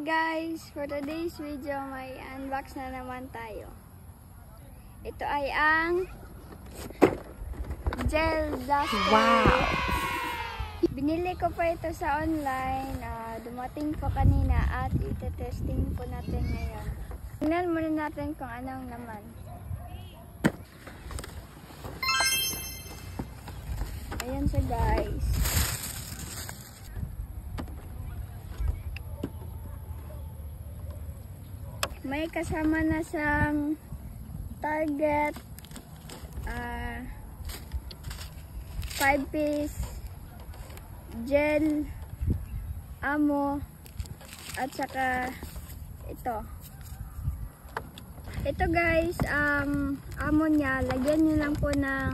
guys, for today's video may unbox na naman tayo. Ito ay ang gel duster. Wow! Binili ko pa ito sa online. Dumating po kanina at ite-testing po natin ngayon. Tingnan muna natin kung anong laman. Ayan siya guys. May kasama na siyang Target 5-piece gel, amo, at saka ito. Ito guys, amo niya, lagyan nyo lang po ng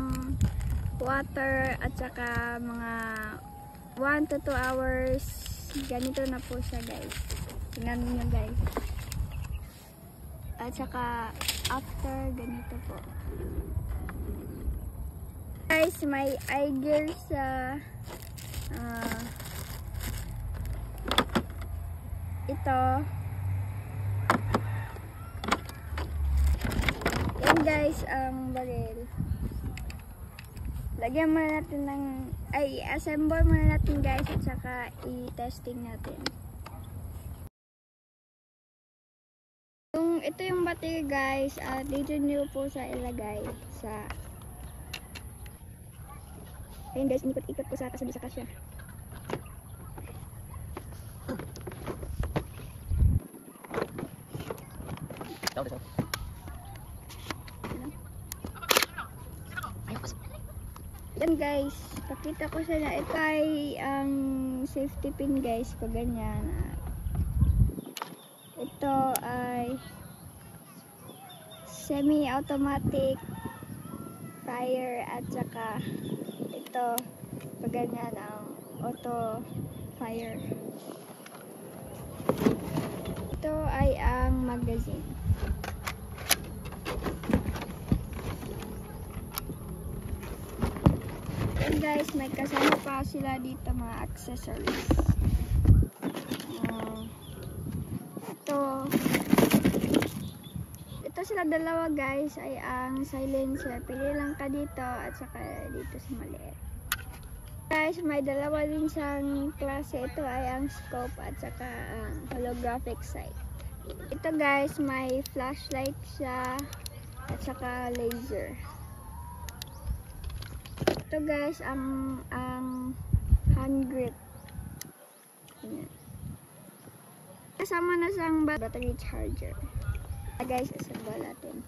water at saka mga 1 to 2 hours. Ganito na po siya guys. Tingnan nyo guys. At saka after ganito po. Guys, may eye gear sa ito. Yan guys, ang baril. Lagyan muna natin ng, assemble muna natin guys at saka i-testing natin. Ito yung battery guys, dito nyo po sa ilagay sa, ayun guys, ikot-ikot po sa kasabi sa kasya. Yan guys, pakita ko sa na ito ay ang safety pin guys, pag ganyan. Ito ay semi-automatic fire at saka ito pag ganyan ang auto fire. Ito ay ang magazine. And guys, may kasama pa sila dito mga accessories. Ito sila dalawa guys ay ang silencer. Pili lang ka dito at saka dito sa maliit. Guys, may dalawa din siyang klase. Ito ay ang scope at saka ang holographic sight. Ito guys, may flashlight siya at saka laser. Ito guys, ang hand grip. Ayan. Kasama na siyang battery charger. Guys, assemble natin.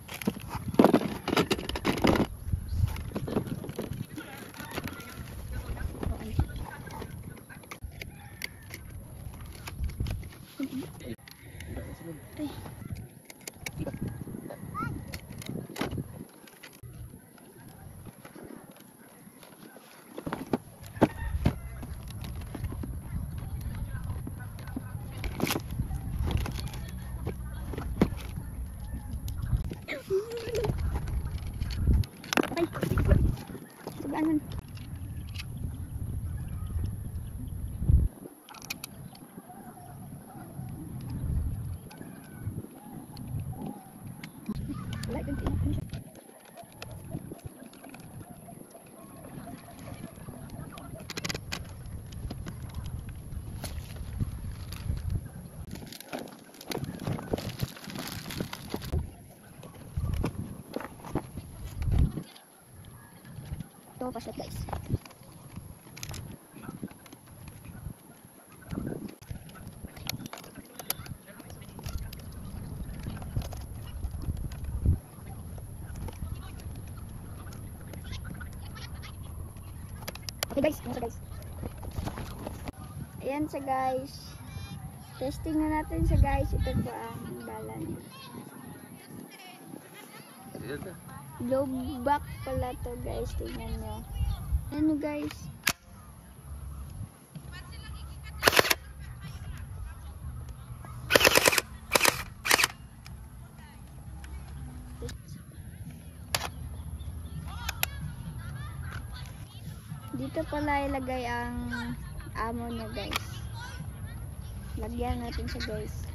Sabanan. Wala din siya. Ito pa siya guys. Okay guys, ano siya guys? Ayan siya guys. Testing na natin siya guys. Ito po ang bala niya. Low back pala to guys. Tingnan nyo. Ano guys? Dito pala ilagay ang amo niya guys. Lagyan natin siya guys.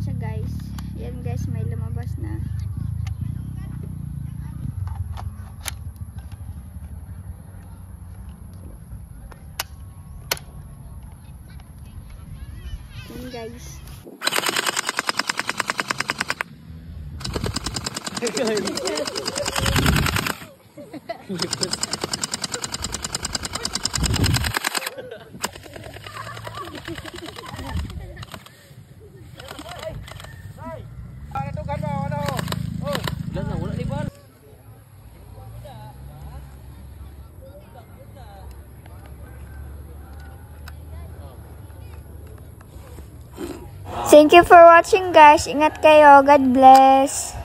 siya guys. Yan guys, may lumabas na. Yan guys. Thank you for watching guys. Ingat kayo. God bless.